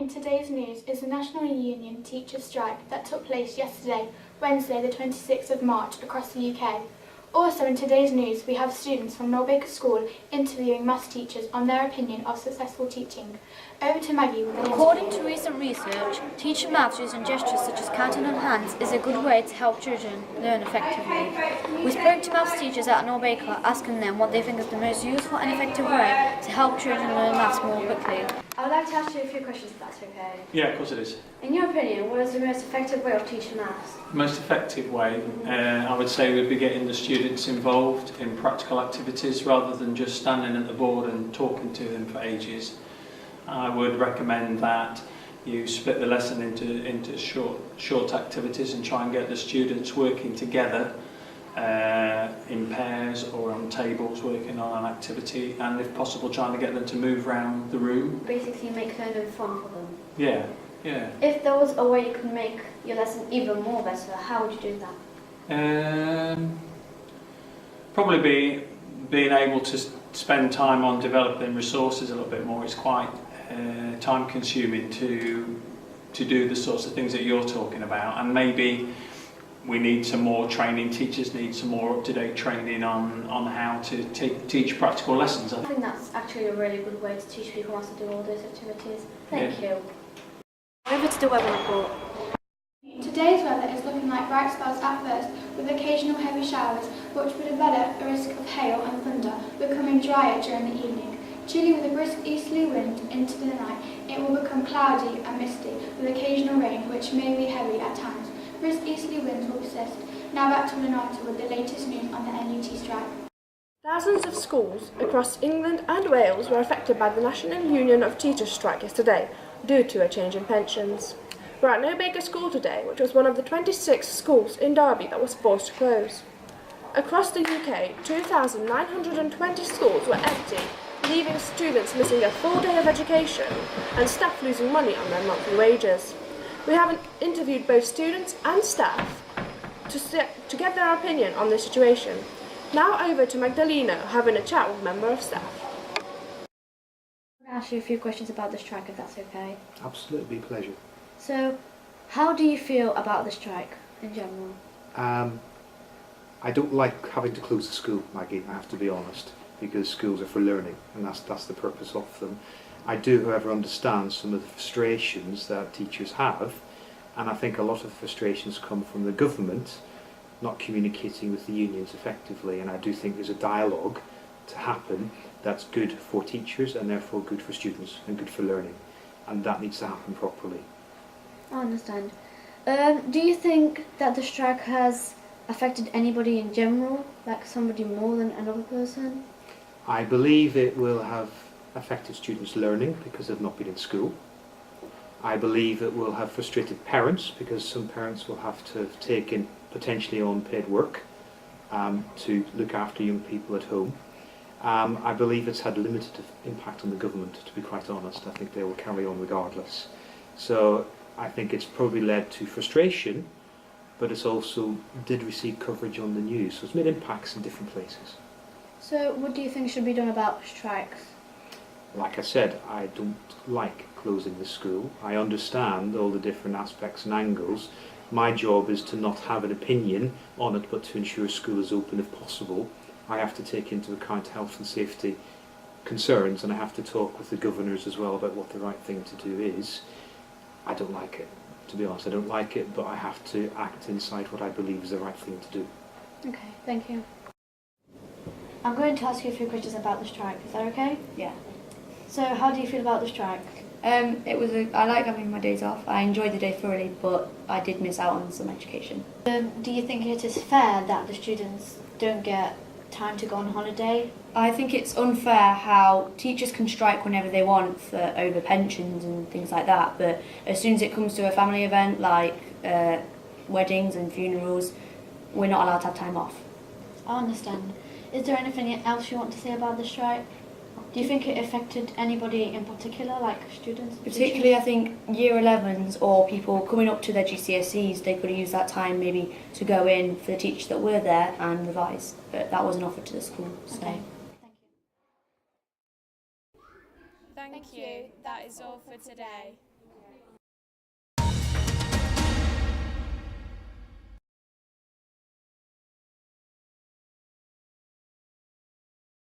in today's news is the National Union Teachers' Strike that took place yesterday, Wednesday the 26th of March, across the UK. Also in today's news we have students from Noelbaker School interviewing maths teachers on their opinion of successful teaching. Over to Maggie with an interview. According to recent research, teaching maths using gestures such as counting on hands is a good way to help children learn effectively. We spoke to maths teachers at Noelbaker, asking them what they think is the most useful and effective way to help children learn maths more quickly. I would like to ask you a few questions if that's okay. Yeah, of course it is. In your opinion, what is the most effective way of teaching maths? The most effective way, I would say, would be getting the students involved in practical activities rather than just standing at the board and talking to them for ages. I would recommend that you split the lesson into short activities and try and get the students working together in pairs or on tables working on an activity, and if possible trying to get them to move around the room. Basically make learning fun for them. Yeah. If there was a way you could make your lesson even more better, how would you do that? Probably being able to spend time on developing resources a little bit more. It's quite time consuming to do the sorts of things that you're talking about, and maybe we need some more training. Teachers need some more up-to-date training on how to teach practical lessons. I think that's actually a really good way to teach people how to do all those activities. Thank you. Over to the weather report. Today's weather is looking like bright spells at first, with occasional heavy showers, which would develop a risk of hail and thunder, becoming drier during the evening. Chilly with a brisk easterly wind into the night, it will become cloudy and misty, with occasional rain, which may be heavy at times. Brisk easterly winds will persist. Now back to Renata with the latest news on the NUT strike. Thousands of schools across England and Wales were affected by the National Union of Teachers strike yesterday, due to a change in pensions. We're at Noelbaker School today, which was one of the 26 schools in Derby that was forced to close. Across the UK, 2,920 schools were empty, leaving students missing a full day of education and staff losing money on their monthly wages. We have interviewed both students and staff to get their opinion on the situation. Now over to Magdalena having a chat with a member of staff. I'm going to ask you a few questions about the strike, if that's okay. Absolutely, pleasure. So, how do you feel about the strike in general? I don't like having to close the school, Maggie, I have to be honest, because schools are for learning, and that's the purpose of them. I do, however, understand some of the frustrations that teachers have, and I think a lot of frustrations come from the government not communicating with the unions effectively, and I do think there's a dialogue to happen that's good for teachers and therefore good for students and good for learning, and that needs to happen properly. I understand. Do you think that the strike has affected anybody in general, like somebody more than another person? I believe it will have affected students' learning because they've not been in school. I believe it will have frustrated parents because some parents will have to have taken potentially unpaid work to look after young people at home. I believe it's had limited impact on the government, to be quite honest. I think they will carry on regardless. So I think it's probably led to frustration, but it's also did receive coverage on the news, so it's made impacts in different places. So what do you think should be done about strikes? Like I said, I don't like closing the school. I understand all the different aspects and angles. My job is to not have an opinion on it, but to ensure school is open if possible. I have to take into account health and safety concerns, and I have to talk with the governors as well about what the right thing to do is. I don't like it, to be honest. I don't like it, but I have to act inside what I believe is the right thing to do. Okay, thank you. I'm going to ask you a few questions about the strike. Is that okay? Yeah. So, how do you feel about the strike? I like having my days off. I enjoyed the day thoroughly, but I did miss out on some education. Do you think it is fair that the students don't get time to go on holiday? I think it's unfair how teachers can strike whenever they want for over pensions and things like that, but as soon as it comes to a family event like weddings and funerals, we're not allowed to have time off. I understand. Is there anything else you want to say about the strike? Do you think it affected anybody in particular, like students? Particularly, I think year 11s or people coming up to their GCSEs, they could have used that time maybe to go in for the teachers that were there and revise, but that wasn't offered to the school. So. Okay. Thank you. That is all for today.